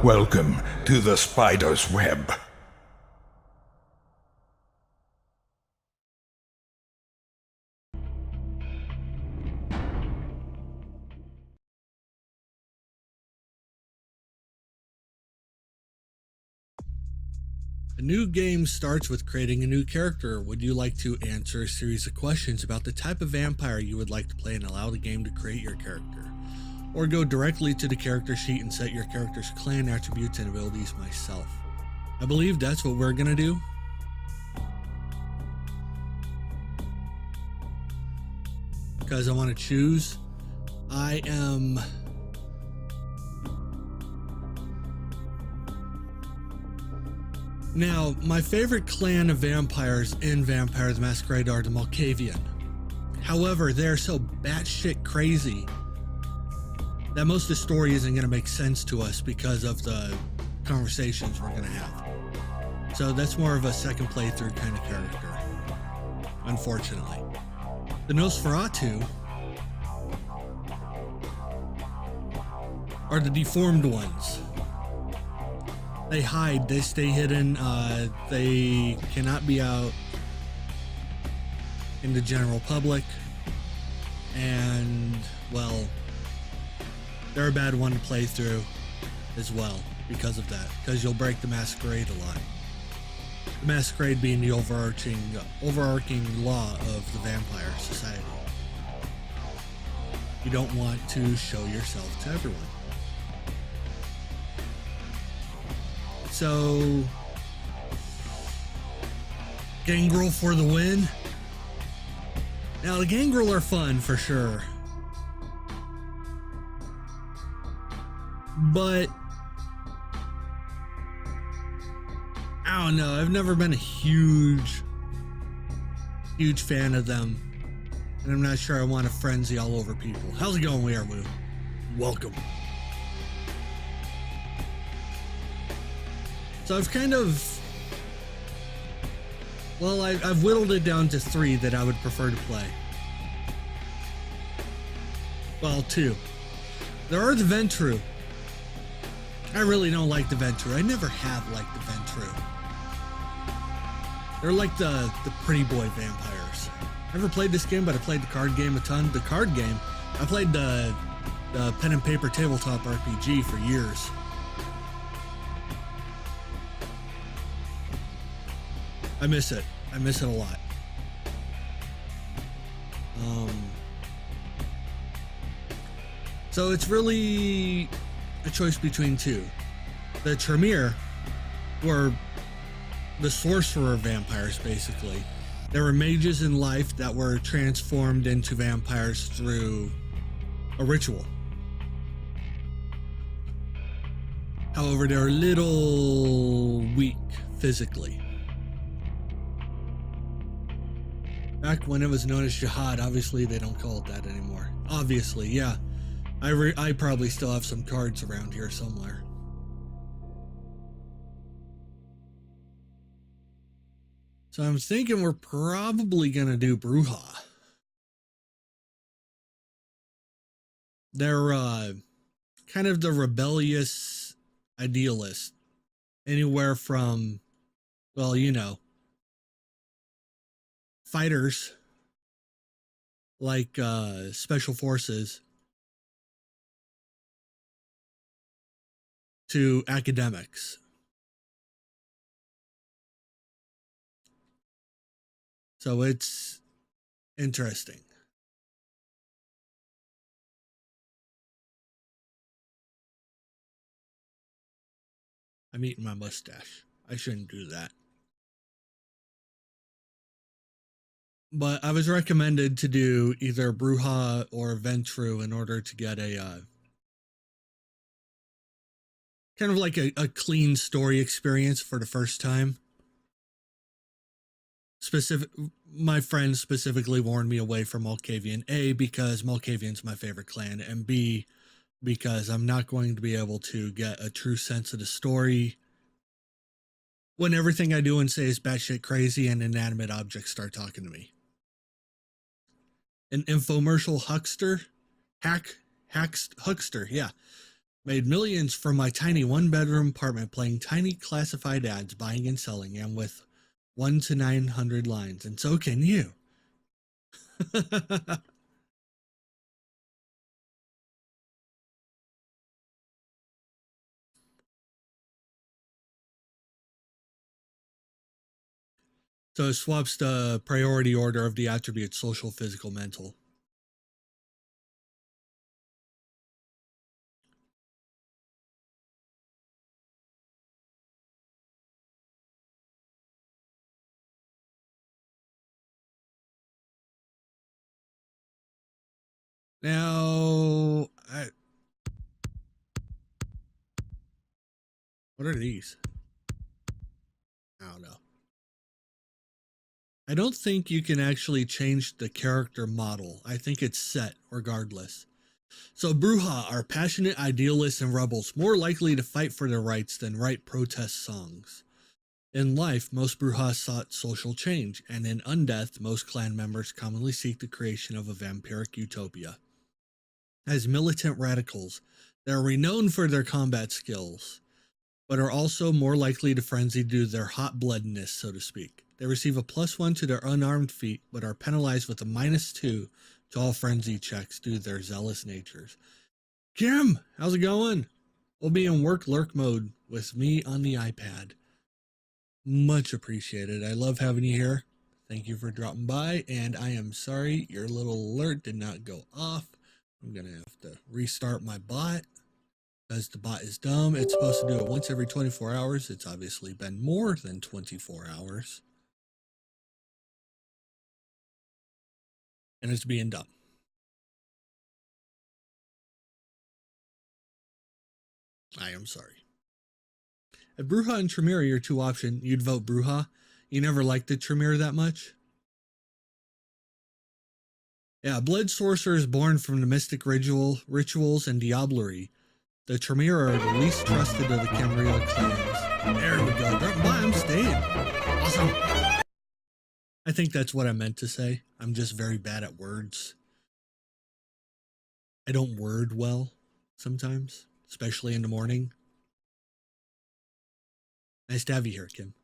Welcome to the spider's web. A new game starts with creating a new character. Would you like to answer a series of questions about the type of vampire you would like to play and allow the game to create your character? Or go directly to the character sheet and set your character's clan attributes and abilities myself? I believe that's what we're gonna do. Because I want to choose. I am... Now, my favorite clan of vampires in Vampire the Masquerade are the Malkavian. However, they're so batshit crazy that most of the story isn't going to make sense to us because of the conversations we're going to have. So that's more of a second playthrough kind of character, unfortunately. The Nosferatu are the deformed ones. They hide, they stay hidden, they cannot be out in the general public, and, well, they're a bad one to play through as well because of that, because you'll break the Masquerade a lot. The Masquerade being the overarching law of the vampire society. You don't want to show yourself to everyone. So, Gangrel for the win. Now, the Gangrel are fun for sure. But, I don't know, I've never been a huge fan of them. And I'm not sure I want to frenzy all over people. How's it going, We Are Woo? Welcome. So I've kind of, well, I've whittled it down to 3 that I would prefer to play. Well, 2. There are the Ventru. I really don't like the Ventru. I never have liked the Ventru. They're like the pretty boy vampires. Never played this game, but I played the card game a ton. The card game, I played the pen and paper tabletop RPG for years. I miss it. I miss it a lot. So it's really a choice between 2. The Tremere were the sorcerer vampires, basically. There were mages in life that were transformed into vampires through a ritual. However, they're a little weak physically. Back when it was known as Jihad, obviously they don't call it that anymore. Obviously, yeah. I probably still have some cards around here somewhere. So I'm thinking we're probably going to do Bruja. They're kind of the rebellious idealist. Anywhere from, well, you know, fighters like special forces to academics. So it's interesting. I'm eating my mustache. I shouldn't do that. But I was recommended to do either Bruja or Ventru in order to get a kind of like a clean story experience for the first time. My friends specifically warned me away from Malkavian. A, because Malkavian's my favorite clan, and B, because I'm not going to be able to get a true sense of the story when everything I do and say is batshit crazy and inanimate objects start talking to me. An infomercial huckster? Huckster, yeah. Made millions from my tiny one-bedroom apartment playing tiny classified ads, buying and selling, and with 1 to 900 lines. And so can you. So it swaps the priority order of the attributes social, physical, mental. Now, what are these? I don't know. I don't think you can actually change the character model. I think it's set regardless. So Bruja are passionate idealists and rebels, more likely to fight for their rights than write protest songs. In life, most Brujas sought social change, and in Undeath, most clan members commonly seek the creation of a vampiric utopia. As militant radicals, they are renowned for their combat skills, but are also more likely to frenzy due to their hot-bloodedness, so to speak. They receive a +1 to their unarmed feat, but are penalized with a -2 to all frenzy checks due to their zealous natures. Kim, how's it going? We'll be in work lurk mode with me on the iPad. Much appreciated. I love having you here. Thank you for dropping by, and I am sorry your little alert did not go off. I'm going to have to restart my bot because the bot is dumb. It's supposed to do it once every 24 hours. It's obviously been more than 24 hours. And it's being dumb. I am sorry. If Bruja and Tremere are your two options, you'd vote Bruja. You never liked the Tremere that much? Yeah, blood sorcerers born from the mystic rituals and diablerie. The Tremere are the least trusted of the Camarilla clans. There we go. Bye, I'm staying. Awesome. I think that's what I meant to say. I'm just very bad at words. I don't word well sometimes, especially in the morning. Nice to have you here, Kim.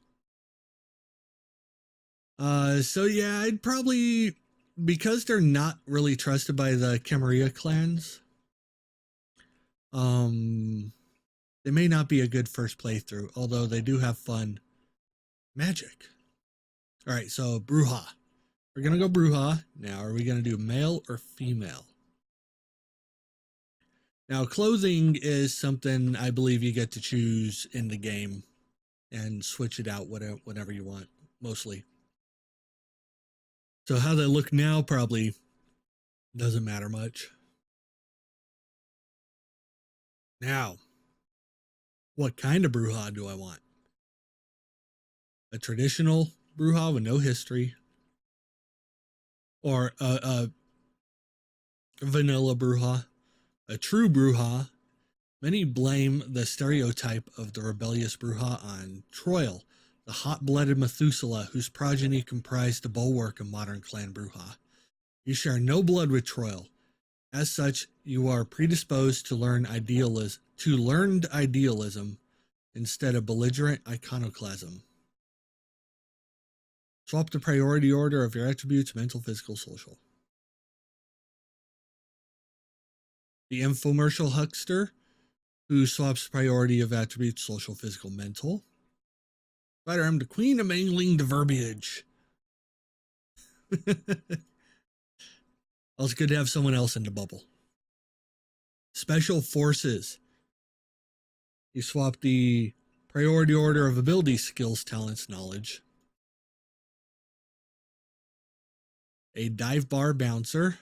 So yeah, I'd probably, because they're not really trusted by the Camarilla clans, they may not be a good first playthrough, although they do have fun. Magic. All right, so Bruja. We're going to go Bruja. Now, are we going to do male or female? Now, clothing is something I believe you get to choose in the game and switch it out whenever you want, mostly. So how they look now probably doesn't matter much. Now, what kind of Bruja do I want? A traditional Bruja with no history, or a vanilla Bruja, a true Bruja. Many blame the stereotype of the rebellious Bruja on Troil, the hot-blooded Methuselah whose progeny comprised the bulwark of modern clan Bruja. You share no blood with Troil. As such, you are predisposed to learned idealism instead of belligerent iconoclasm. Swap the priority order of your attributes: mental, physical, social. The infomercial huckster, who swaps priority of attributes: social, physical, mental. Spider, I'm the queen of mangling the verbiage. Well, it's good to have someone else in the bubble. Special forces. You swap the priority order of abilities, skills, talents, knowledge. A dive bar bouncer.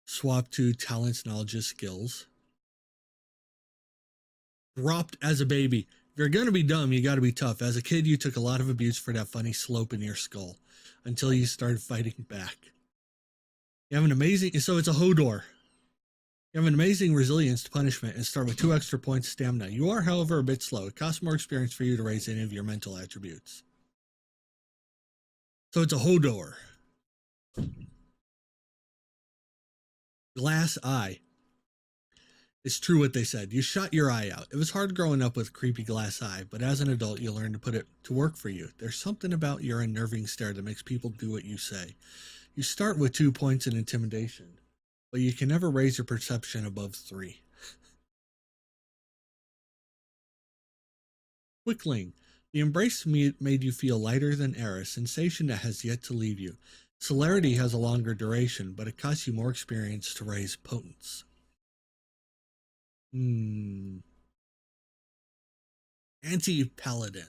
Swap to talents, knowledge, skills. Dropped as a baby. If you're going to be dumb, you got to be tough. As a kid, you took a lot of abuse for that funny slope in your skull until you started fighting back. You have an amazing, so it's a Hodor. You have an amazing resilience to punishment and start with 2 extra points of stamina. You are, however, a bit slow. It costs more experience for you to raise any of your mental attributes. So it's a Hodor. Glass Eye. It's true what they said. You shot your eye out. It was hard growing up with a creepy glass eye, but as an adult, you learn to put it to work for you. There's something about your unnerving stare that makes people do what you say. You start with 2 points in intimidation, but you can never raise your perception above 3. Quickling. The embrace made you feel lighter than air, a sensation that has yet to leave you. Celerity has a longer duration, but it costs you more experience to raise potence. Anti-Paladin.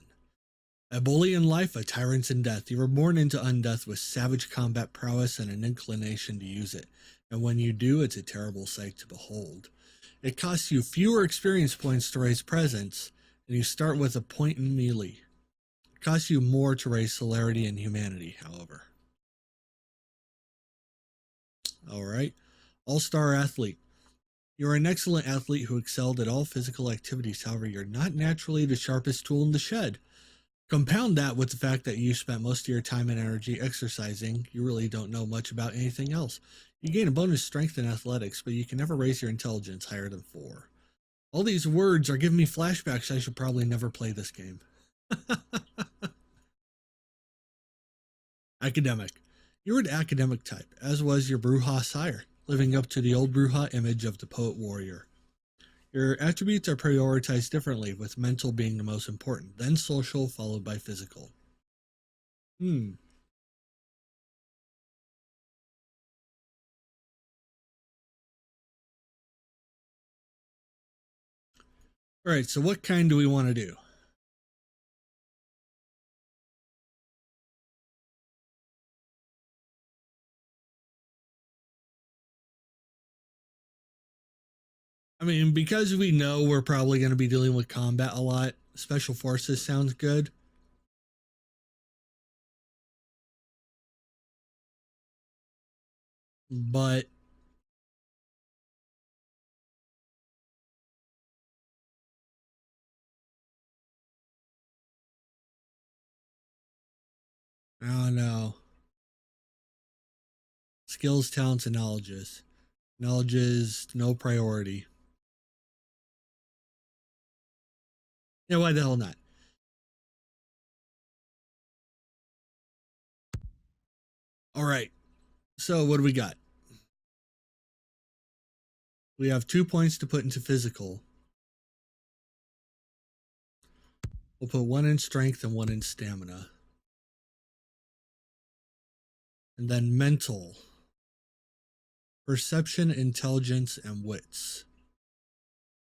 A bully in life, a tyrant in death. You were born into undeath with savage combat prowess and an inclination to use it. And when you do, it's a terrible sight to behold. It costs you fewer experience points to raise presence, and you start with a point in melee. It costs you more to raise celerity and humanity, however. Alright. All-Star Athlete. You're an excellent athlete who excelled at all physical activities. However, you're not naturally the sharpest tool in the shed. Compound that with the fact that you spent most of your time and energy exercising. You really don't know much about anything else. You gain a bonus strength in athletics, but you can never raise your intelligence higher than 4. All these words are giving me flashbacks. I should probably never play this game. Academic. You were the academic type, as was your Bruja sire, living up to the old Bruja image of the poet warrior. Your attributes are prioritized differently, with mental being the most important, then social, followed by physical. Alright, so what kind do we want to do? I mean, because we know we're probably going to be dealing with combat a lot, Special Forces sounds good. But I don't know. Skills, talents, and knowledges. Knowledge is no priority. Yeah, why the hell not? All right. So what do we got? We have 2 points to put into physical. We'll put 1 in strength and 1 in stamina. And then mental. Perception, intelligence, and wits.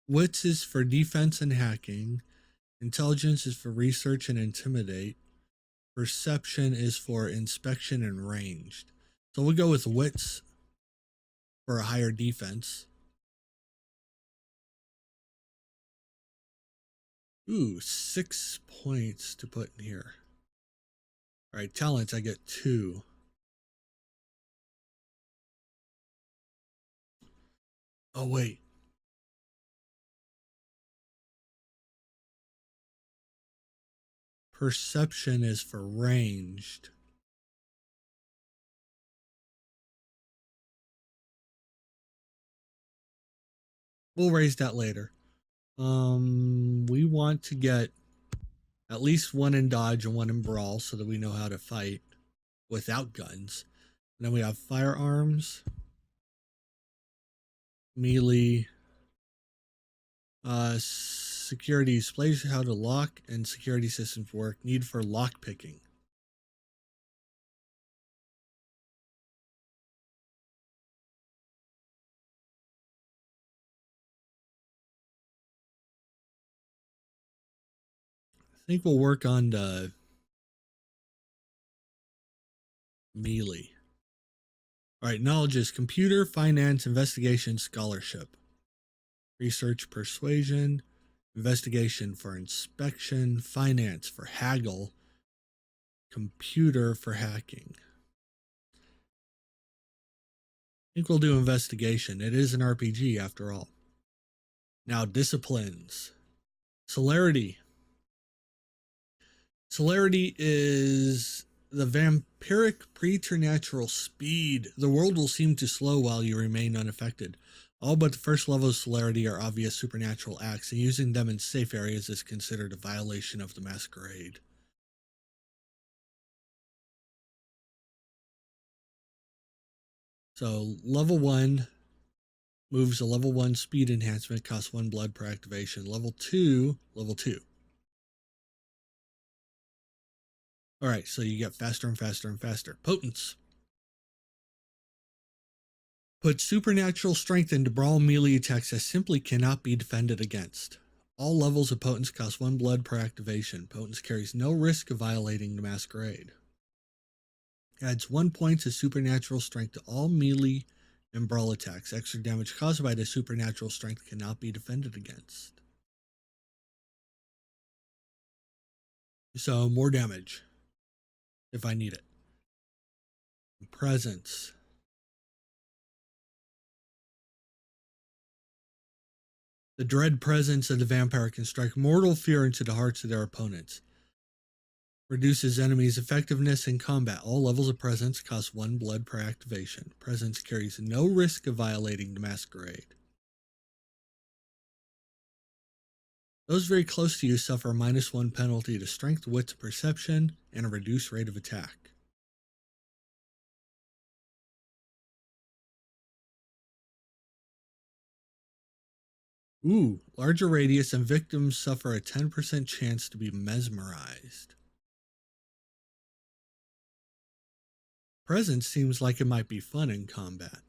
Wits is for defense and hacking. Intelligence is for research and intimidate. Perception is for inspection and ranged. So we'll go with wits for a higher defense. Ooh, 6 points to put in here. All right, talents, I get 2. Oh, wait. Perception is for ranged. We'll raise that later. We want to get at least 1 in dodge and 1 in brawl so that we know how to fight without guns. And then we have firearms, melee, security displays how to lock and security systems work. Need for lock picking. I think we'll work on the melee. All right, knowledge is computer, finance, investigation, scholarship, research, persuasion, investigation for inspection, finance for haggle, computer for hacking. I think we'll do investigation. It is an RPG after all. Now, disciplines. Celerity. Celerity is the vampiric preternatural speed. The world will seem to slow while you remain unaffected. All but the first level of celerity are obvious supernatural acts, and using them in safe areas is considered a violation of the masquerade. So, level 1 moves a level 1 speed enhancement, costs 1 blood per activation. Level 2. Alright, so you get faster and faster and faster. Potence. Put supernatural strength into brawl melee attacks that simply cannot be defended against. All levels of Potence cost 1 blood per activation. Potence carries no risk of violating the masquerade. Adds 1 point of supernatural strength to all melee and brawl attacks. Extra damage caused by the supernatural strength cannot be defended against. So more damage if I need it. Presence. The dread presence of the vampire can strike mortal fear into the hearts of their opponents. Reduces enemies' effectiveness in combat. All levels of presence cost 1 blood per activation. Presence carries no risk of violating the masquerade. Those very close to you suffer a -1 penalty to strength, wits, perception, and a reduced rate of attack. Ooh, larger radius and victims suffer a 10% chance to be mesmerized. Presence seems like it might be fun in combat.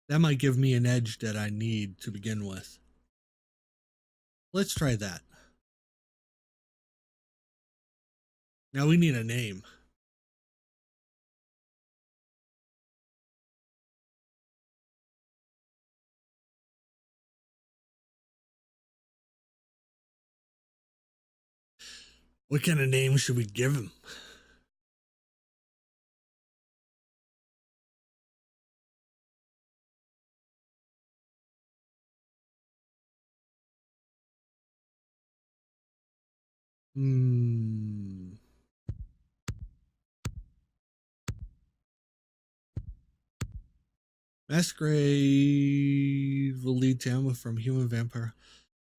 That might give me an edge that I need to begin with. Let's try that. Now we need a name. What kind of name should we give him? Masquerade will lead to ammo from human vampire.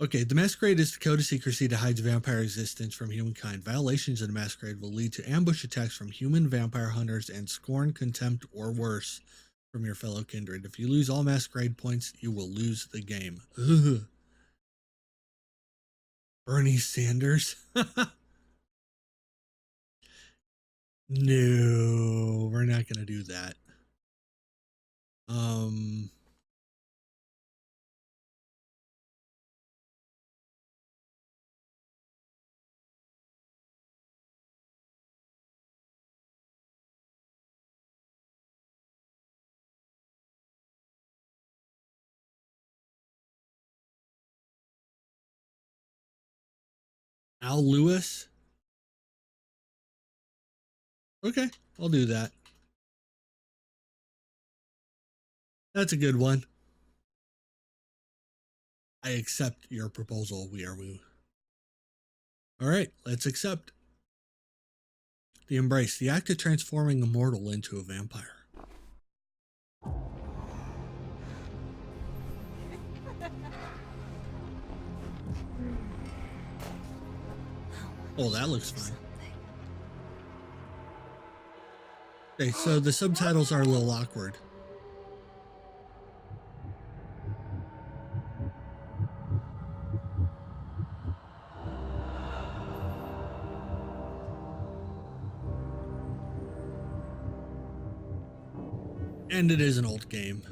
Okay, the Masquerade is the code of secrecy that hides vampire existence from humankind. Violations of the Masquerade will lead to ambush attacks from human vampire hunters and scorn, contempt, or worse from your fellow kindred. If you lose all Masquerade points, you will lose the game. Ugh. Bernie Sanders? No, we're not going to do that. Al Lewis? Okay, I'll do that. That's a good one. I accept your proposal, Weirwoo. All right, let's accept. The Embrace, the act of transforming a mortal into a vampire. Oh, that looks fun. Okay, so the subtitles are a little awkward. And it is an old game.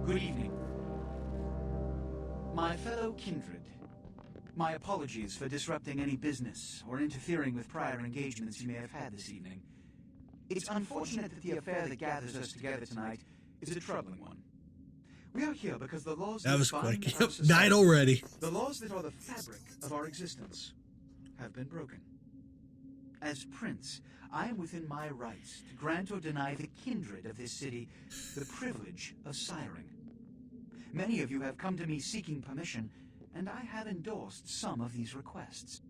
Good evening. My fellow kindred, my apologies for disrupting any business or interfering with prior engagements you may have had this evening. It's unfortunate that the affair that gathers us together tonight is a troubling one. We are here because the laws That was bind quick. our Yep, society, died already. the laws that are the fabric of our existence, have been broken. As Prince, I am within my rights to grant or deny the kindred of this city the privilege of siring. Many of you have come to me seeking permission, and I have endorsed some of these requests.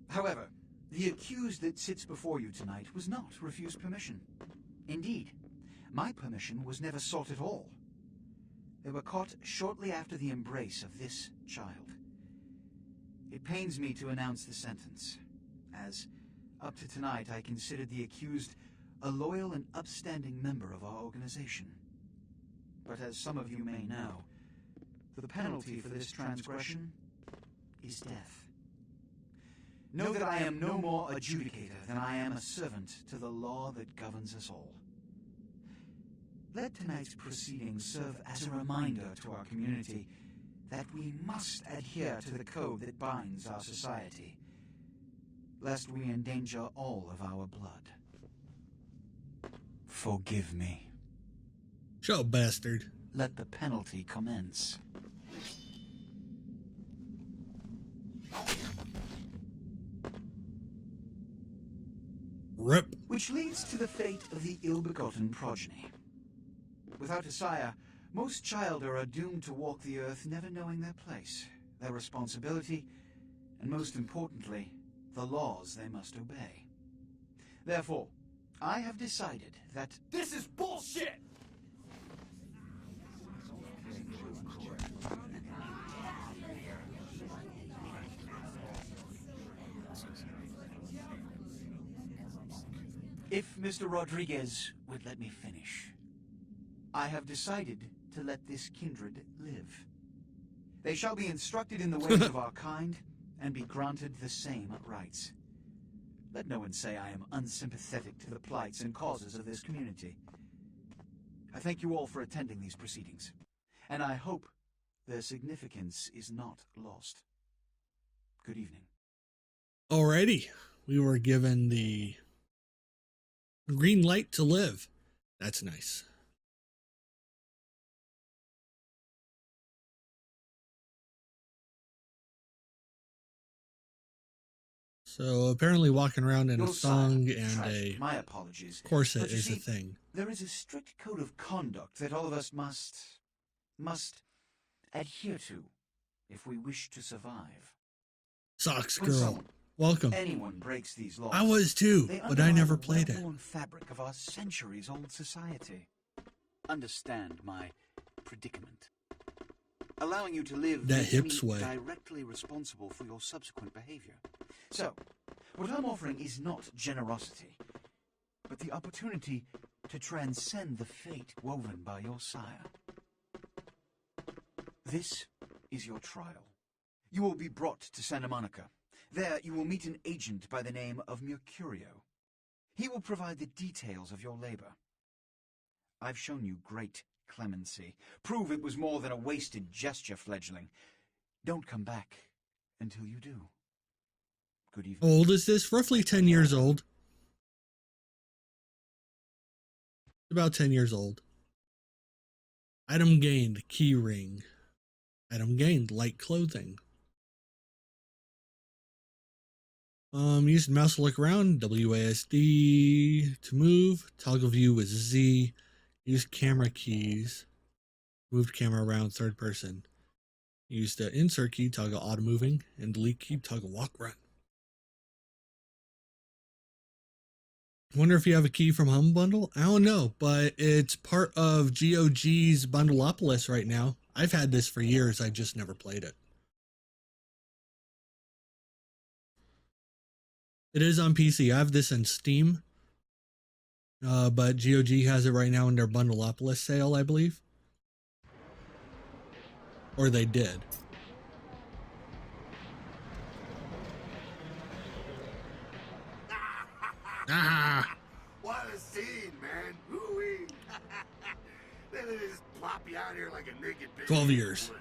However, the accused that sits before you tonight was not refused permission. Indeed, my permission was never sought at all. They were caught shortly after the embrace of this child. It pains me to announce the sentence, as up to tonight I considered the accused a loyal and upstanding member of our organization. But as some of you may know, the penalty for this transgression is death. Know that I am no more adjudicator than I am a servant to the law that governs us all. Let tonight's proceedings serve as a reminder to our community that we must adhere to the code that binds our society, lest we endanger all of our blood. Forgive me. Show bastard. Let the penalty commence. Rip. Which leads to the fate of the ill-begotten progeny. Without a sire, most childer are doomed to walk the earth never knowing their place, their responsibility, and most importantly, the laws they must obey. Therefore, I have decided that this is bullshit! If Mr. Rodriguez would let me finish. I have decided to let this kindred live. They shall be instructed in the ways of our kind and be granted the same rights. Let no one say I am unsympathetic to the plights and causes of this community. I thank you all for attending these proceedings, and I hope their significance is not lost. Good evening. Alrighty. We were given the green light to live. That's nice. So apparently walking around in a thong and a my apologies, corset but you is a see, thing. There is a strict code of conduct that all of us must adhere to if we wish to survive. Socks When girl. someone, Welcome. anyone breaks these laws, I was too, they but I never undermine played the it. well-worn fabric of our centuries-old society. Understand my predicament. Allowing you to live That makes hip me sway. directly responsible for your subsequent behavior. So, what I'm offering is not generosity, but the opportunity to transcend the fate woven by your sire. This is your trial. You will be brought to Santa Monica. There you will meet an agent by the name of Mercurio. He will provide the details of your labor. I've shown you great clemency. Prove it was more than a wasted gesture, fledgling. Don't come back until you do. Good evening. How old is this? Roughly 10 years old. About 10 years old. Item gained, key ring. Item gained, light clothing. Use the mouse to look around, WASD to move, toggle view with Z, use camera keys, moved camera around third person. Use the insert key, toggle auto moving, and delete key, toggle walk run. Wonder if you have a key from Hum Bundle? I don't know, but it's part of GOG's Bundleopolis right now. I've had this for years, I just never played it. It is on PC. I have this in Steam, but GOG has it right now in their Bundleopolis sale, I believe. Or they did. Ah! What a scene, man. Ooh-wee. Then they just plop you out here like a naked baby. 12 years.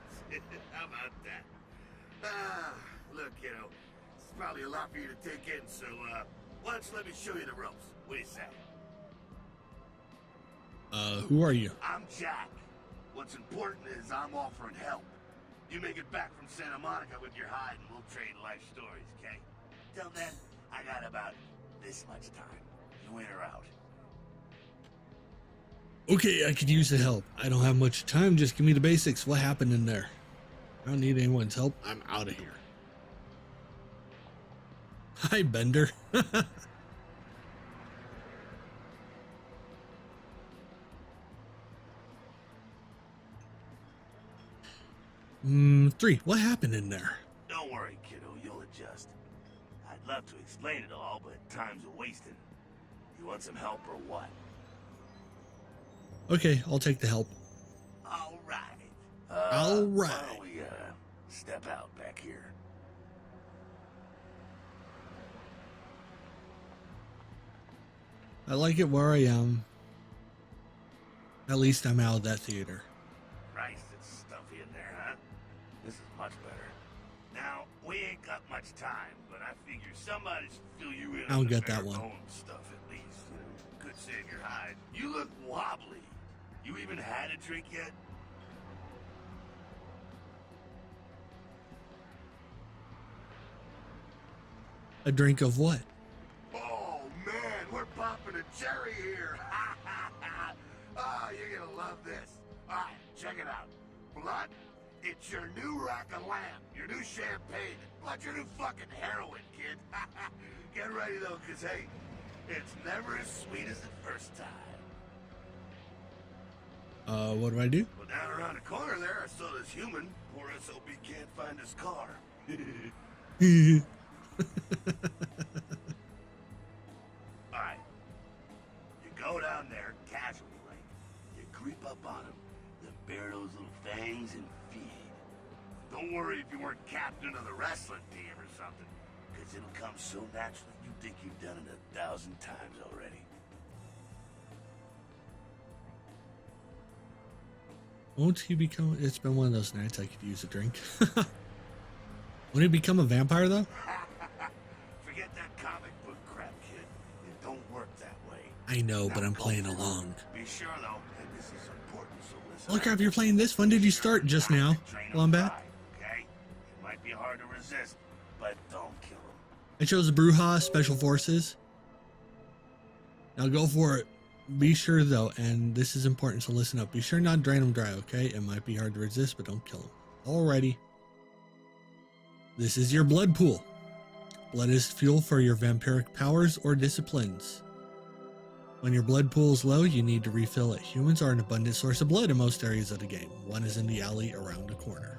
How about that? Look, you know, it's probably a lot for you to take in, so, why don't you let me show you the ropes? What do you say? Who are you? I'm Jack. What's important is I'm offering help. You make it back from Santa Monica with your hide and we'll trade life stories, okay? Till then, I got about this much time. You in or out? Okay, I could use the help. I don't have much time. Just give me the basics. What happened in there? I don't need anyone's help. I'm out of here. Hi, Bender. 3. What happened in there? Don't worry, kiddo. You'll adjust. I'd love to explain it all, but time's a-wasting. You want some help or what? Okay, I'll take the help. All right. All right. Why don't we, step out back here? I like it where I am. At least I'm out of that theater. Christ, it's stuffy in there, huh? This is much better. Now, we ain't got much time, but I figure somebody should fill you in I don't on the get that bare one. bones stuff at least. Could save your hide. You look wobbly. You even had a drink yet? A drink of what? Oh, man, we're popping a cherry here. Oh, you're gonna love this. All right, check it out. Blood, it's your new rack of lamb, your new champagne, blood, your new fucking heroin, kid. Get ready, though, because, hey, it's never as sweet as the first time. What do I do? Well, down around the corner there, I saw this human. Poor SOB can't find his car. Alright. You go down there casually, like. You creep up on him, then bare those little fangs and feed. Don't worry if you weren't captain of the wrestling team or something, because it'll come so naturally you think you've done it 1,000 times already. Won't he become... It's been one of those nights I could use a drink. Won't he become a vampire, though? Forget that comic book crap, kid. It don't work that way. I know, but Now I'm go playing for it. along. Be sure, though, that this is important, so listen. Holy crap, you're playing this? When did you start? Just now? Well, I'm back. Okay? It might be hard to resist, but don't kill him. I chose Bruja Special Forces. Now go for it. Be sure, though, and this is important, so listen up. Be sure not to drain them dry, okay? It might be hard to resist, but don't kill them. Alrighty. This is your blood pool. Blood is fuel for your vampiric powers or disciplines. When your blood pool is low, you need to refill it. Humans are an abundant source of blood in most areas of the game. One is in the alley around the corner.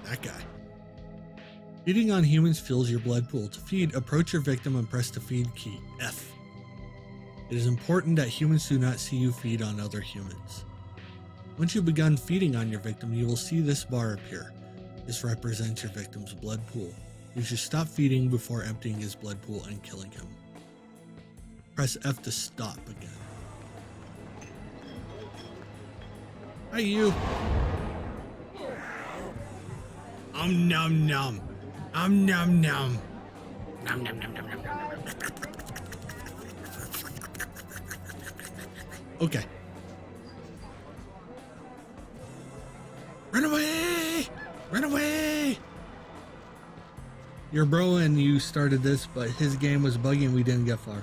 That guy. Feeding on humans fills your blood pool. To feed, approach your victim and press the feed key, F. It is important that humans do not see you feed on other humans. Once you've begun feeding on your victim, you will see this bar appear. This represents your victim's blood pool. You should stop feeding before emptying his blood pool and killing him. Press F to stop again. Hi, you. Nom nom. Nom nom. Nom nom nom nom nom nom. Okay. Run away! Run away! Your bro and you started this, but his game was buggy and we didn't get far.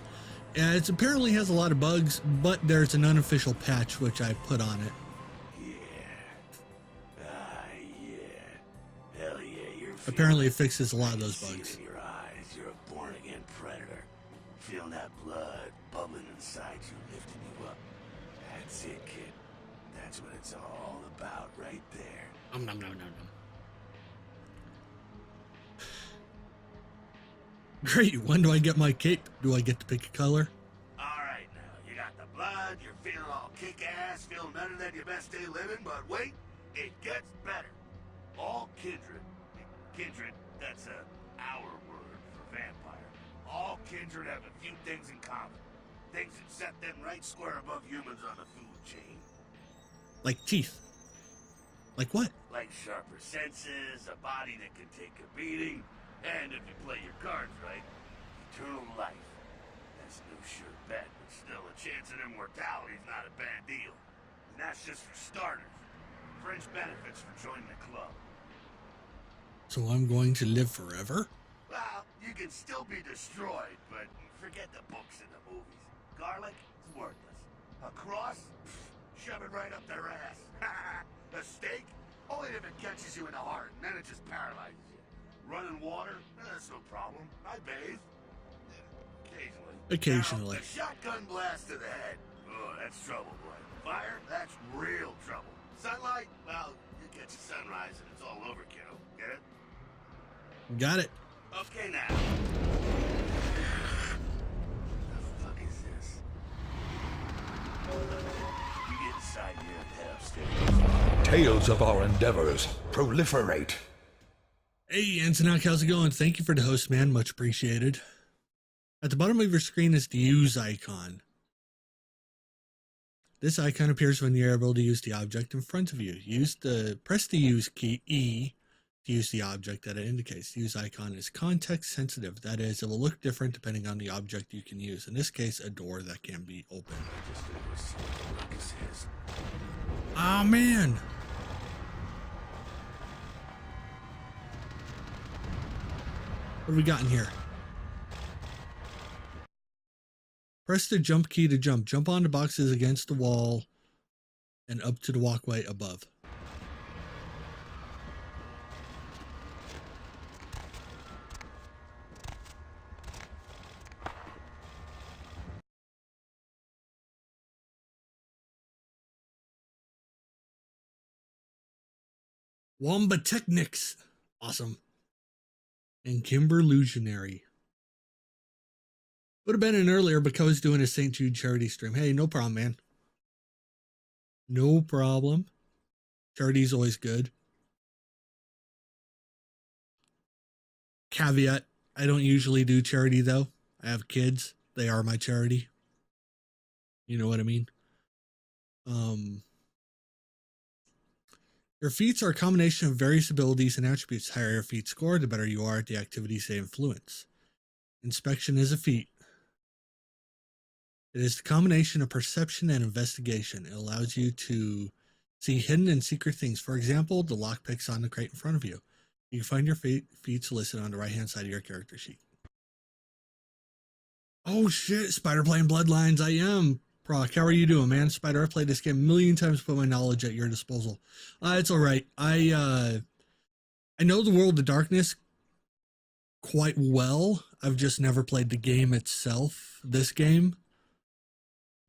It apparently has a lot of bugs, but there's an unofficial patch which I put on it. Hell yeah, you're Apparently it fixes a lot of those see it bugs. in your eyes. You're a born-again predator. Feeling that blood bubbling inside you, lifting you up. That's it, kid. That's what it's all about right there. Nom nom nom nom nom. Great, when do I get my cape? Do I get to pick a color? Alright now, you got the blood, you're feeling all kick-ass, feeling better than your best day living, but wait, it gets better. All kindred, that's our word for vampire. All kindred have a few things in common. Things that set them right square above humans on the food chain. Like teeth. Like what? like sharper senses, a body that can take a beating, and if you play your cards right, eternal life. That's no sure bet, but still a chance at immortality's not a bad deal. And that's just for starters. Fringe benefits for joining the club. So I'm going to live forever? Well, you can still be destroyed, but forget the books and the movies. Garlic is worthless. A cross? Shove it right up their ass. A stake? Only if it catches you in the heart, and then it just paralyzes you. Running water? That's no problem. I bathe. Occasionally. Now, a shotgun blast to the head. Oh, that's trouble, boy. Fire? That's real trouble. Sunlight? Well, you catch a sunrise and it's all over, kiddo. Get it? Got it. Okay, now. The fuck is this? You get inside here and head upstairs. Tales of our endeavors proliferate. Hey, Antonock, how's it going? Thank you for the host, man. Much appreciated. At the bottom of your screen is the use icon. This icon appears when you're able to use the object in front of you. Press the use key, E, to use the object that it indicates. The use icon is context sensitive. That is, it will look different depending on the object you can use. In this case, a door that can be opened. Oh, man. What have we got in here? Press the jump key to jump. Jump onto boxes against the wall and up to the walkway above. Wamba Technics. Awesome. And Kimberlusionary. Would have been in earlier, but I was doing a St. Jude charity stream. Hey, no problem, man. No problem. Charity's always good. Caveat, I don't usually do charity, though. I have kids. They are my charity. You know what I mean? Your feats are a combination of various abilities and attributes. The higher your feat score, the better you are at the activities they influence. Inspection is a feat. It is the combination of perception and investigation. It allows you to see hidden and secret things. For example, the lockpicks on the crate in front of you. You can find your feats listed on the right-hand side of your character sheet. Oh shit, Spider playing Bloodlines. I am. Proc, how are you doing, man? Spider, I've played this game a million times, put my knowledge at your disposal. It's alright. I know the World of Darkness quite well. I've just never played the game itself, this game.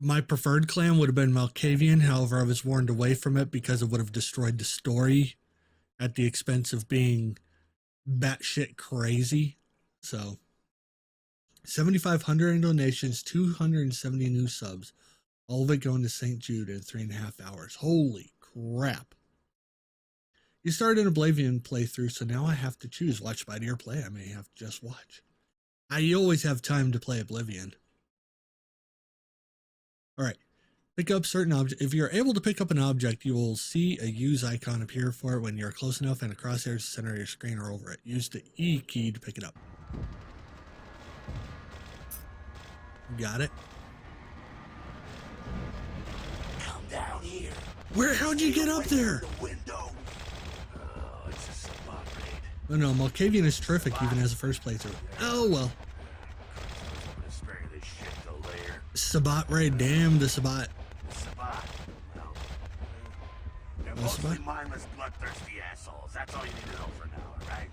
My preferred clan would have been Malkavian, however I was warned away from it because it would have destroyed the story at the expense of being batshit crazy. So, 7,500 donations, 270 new subs, all of it going to St. Jude in 3.5 hours. Holy crap. You started an Oblivion playthrough, so now I have to choose watch Spider or play. I may have to just watch. I always have time to play Oblivion. Alright, pick up certain objects. If you're able to pick up an object, you will see a use icon appear for it when you're close enough and a crosshair is the center of your screen or over it. Use the E key to pick it up. Got it? Come down here. How'd you get up there? The window. Oh, it's a Sabat raid. Oh no, Malkavian is terrific even as a first playthrough. Oh well. Sabat raid, damn the Sabat. Sabat. Well, they're mostly mindless, bloodthirsty assholes. That's all you need to know for now, alright?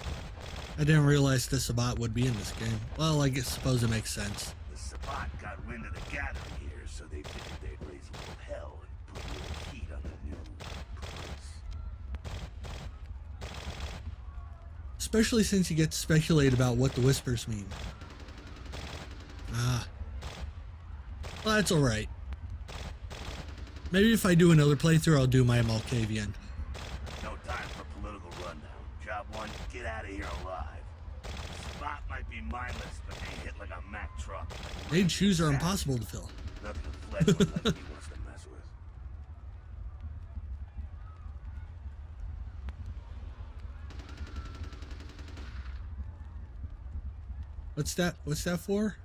I didn't realize the Sabat would be in this game. Well, I suppose it makes sense. The Sabat got wind of the gathering here, so they figured they'd raise a little hell and put a little heat on the new prince. Especially since you get to speculate about what the whispers mean. Ah. Well, that's alright. Maybe if I do another playthrough, I'll do my Malkavian. No time for political rundown. Job one, get out of here alive. Spot might be mindless, but they hit like a Mack truck. Made shoes are impossible to fill. Nothing to flesh like he wants to mess with. What's that? What's that for?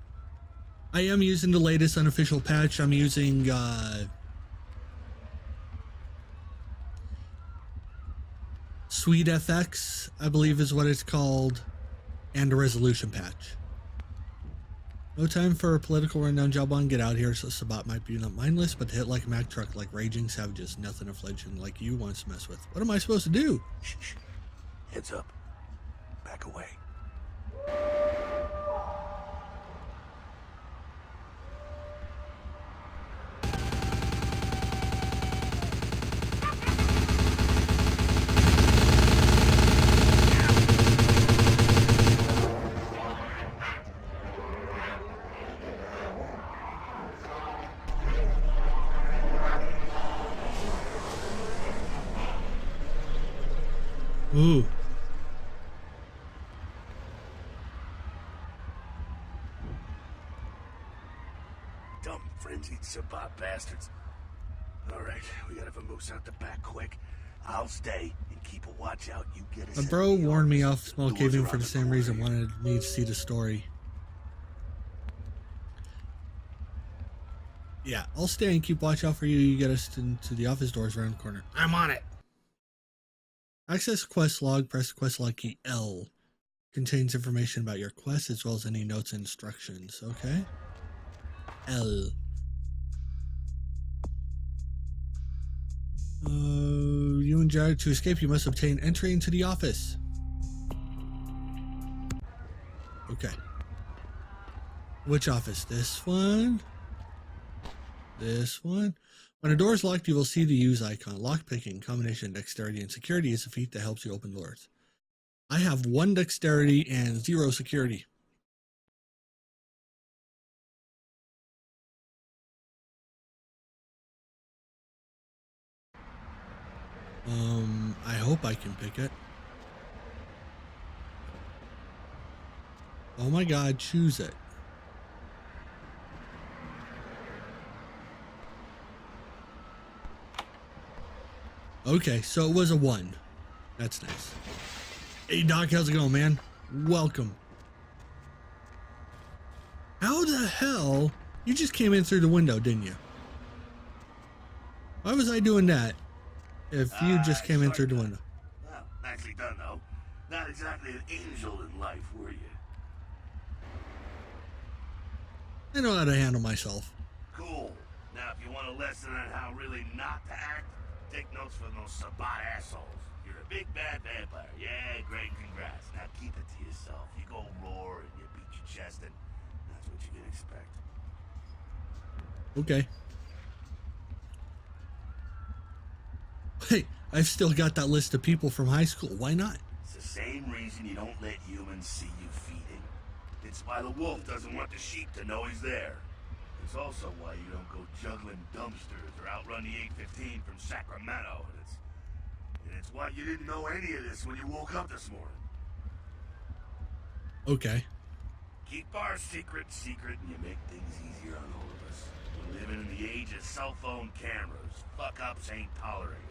I am using the latest unofficial patch. I'm using Sweet FX, I believe is what it's called, and a resolution patch. No time for a political rundown. Job on, get out here. So Sabat might be not mindless, but to hit like a Mack truck, like raging savages, nothing a fledgling like you wants to mess with. What am I supposed to do? Shh. Heads up. Back away. Ooh. Dumb frenzied Sabat bastards. Alright, we gotta vamoose out the back quick. I'll stay and keep a watch out. You get us. A bro warned me off small caving for the same reason, wanted me to see the story. Yeah, I'll stay and keep watch out for you. You get us to the office doors around the corner. I'm on it. Access quest log, press quest log key L. Contains information about your quest as well as any notes and instructions. Okay. L. You and Jared, to escape, you must obtain entry into the office. Okay. Which office? This one? This one? When a door is locked, you will see the use icon. Lockpicking, combination, dexterity, and security is a feat that helps you open doors. I have 1 dexterity and 0 security. I hope I can pick it. Oh my god, choose it. Okay, so it was a 1. That's nice. Hey Doc, how's it going, man? Welcome. How the hell? You just came in through the window, didn't you? Why was I doing that if you just came in through the window? Well, nicely done, though. Not exactly an angel in life, were you? I know how to handle myself. Cool. Now, if you want a lesson on how really not to act, take notes from those Sabat assholes. You're a big bad vampire. Yeah, great, congrats. Now keep it to yourself. You go roar and you beat your chest, and that's what you can expect. Okay. Hey, I've still got that list of people from high school. Why not? It's the same reason you don't let humans see you feeding. It's why the wolf doesn't want the sheep to know he's there. It's also why you don't go juggling dumpsters or outrun the 815 from Sacramento. And it's why you didn't know any of this when you woke up this morning. Okay. Keep our secret secret and you make things easier on all of us. We're living in the age of cell phone cameras. Fuck-ups ain't tolerated.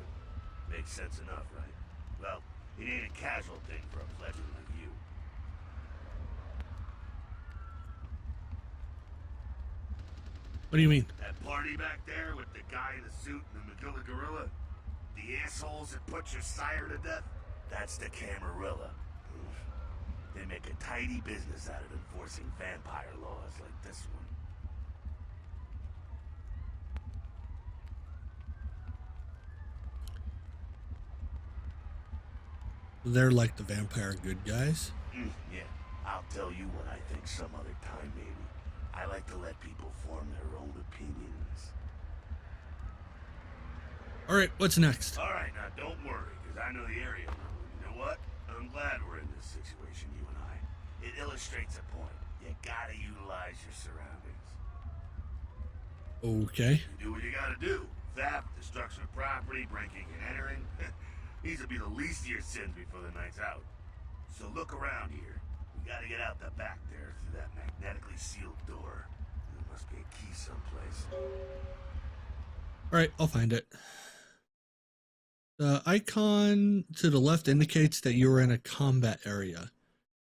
Makes sense enough, right? Well, it ain't a casual thing for a fledgling like you. What do you mean? That party back there with the guy in the suit and the Magilla Gorilla? The assholes that put your sire to death? That's the Camarilla. They make a tidy business out of enforcing vampire laws like this one. They're like the vampire good guys. Yeah, I'll tell you what I think some other time, maybe. I like to let people form their own opinions. Alright, what's next? Alright, now don't worry, because I know the area. You know what? I'm glad we're in this situation, you and I. It illustrates a point. You gotta utilize your surroundings. Okay. You do what you gotta do. Theft, destruction of property, breaking and entering. These will be the least of your sins before the night's out. So look around here. We gotta get out the back there through that magnetically sealed door. There must be a key someplace. Alright, I'll find it. The icon to the left indicates that you're in a combat area.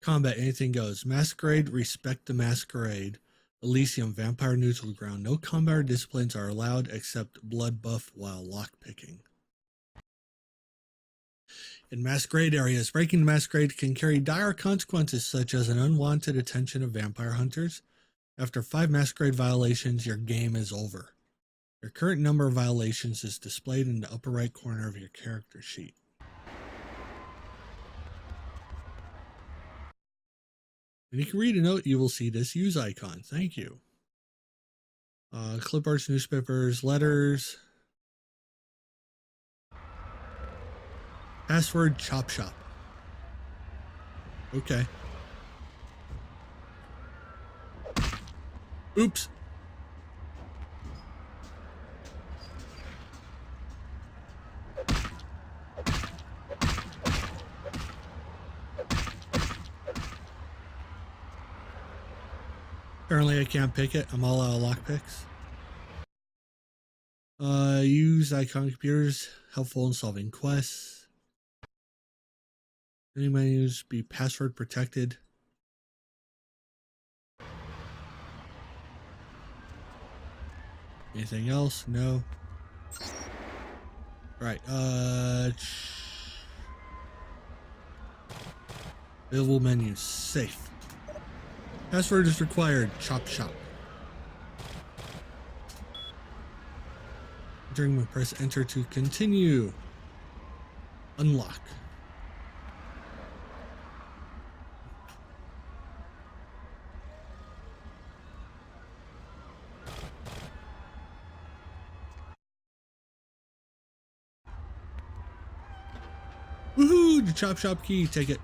Combat, anything goes. Masquerade, respect the masquerade. Elysium, vampire neutral ground. No combat or disciplines are allowed except blood buff while lockpicking. In masquerade areas, breaking the masquerade can carry dire consequences such as an unwanted attention of vampire hunters. After 5 masquerade violations, your game is over. Your current number of violations is displayed in the upper right corner of your character sheet. When you can read a note, you will see this use icon. Thank you. Clipboards, newspapers, letters. Password, chop shop. Okay. Oops. Apparently I can't pick it. I'm all out of lockpicks. Use icon computers. Helpful in solving quests. Any menus be password protected. Anything else? No. Right. Available menus. Safe. Password is required. Chop shop. Entering my press enter to continue. Unlock. Woohoo! The chop shop key. Take it.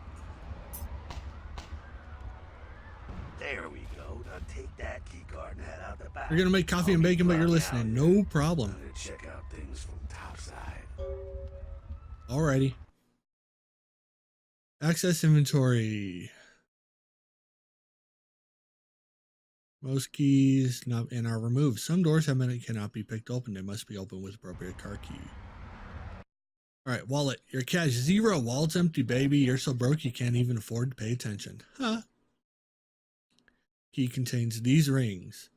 There we go. Now take that key card and head out the back. You're gonna make coffee and bacon, but you're listening. No problem. I'm gonna check out things from topside. Alrighty. Access inventory. Most keys not and are removed. Some doors cannot be picked open. They must be opened with appropriate car key. Alright, wallet. Your cash 0. Wallet's empty, baby. You're so broke you can't even afford to pay attention. Huh. Key contains these rings.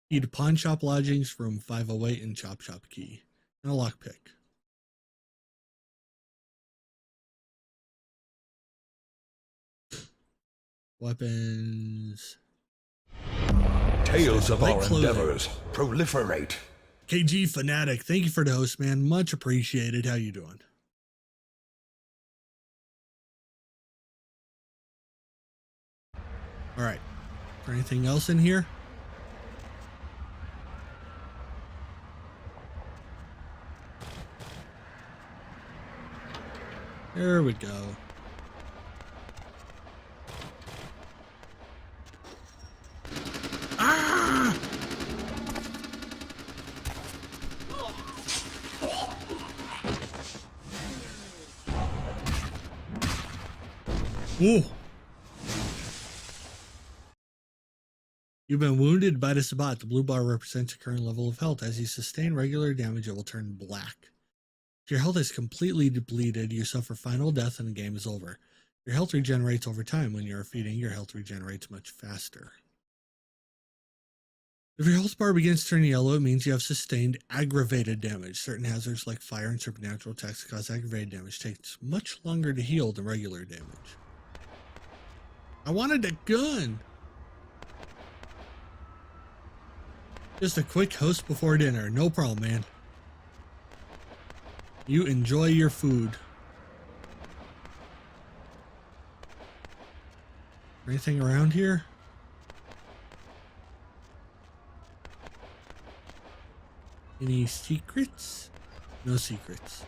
Key to pawn shop lodgings, room 508, and chop shop key. And a lockpick. Weapons. Tales of Light our clothing. endeavors proliferate. KG Fanatic, thank you for the host, man. Much appreciated. How you doing? All right. Is there anything else in here? There we go. Ah! Ooh. You've been wounded by the Sabbat. The blue bar represents your current level of health. As you sustain regular damage, it will turn black. If your health is completely depleted, you suffer final death and the game is over. Your health regenerates over time. When you're feeding, your health regenerates much faster. If your health bar begins turning yellow, it means you have sustained aggravated damage. Certain hazards like fire and supernatural attacks cause aggravated damage. It takes much longer to heal than regular damage. I wanted a gun! Just a quick host before dinner. No problem, man. You enjoy your food. Anything around here? Any secrets? No secrets.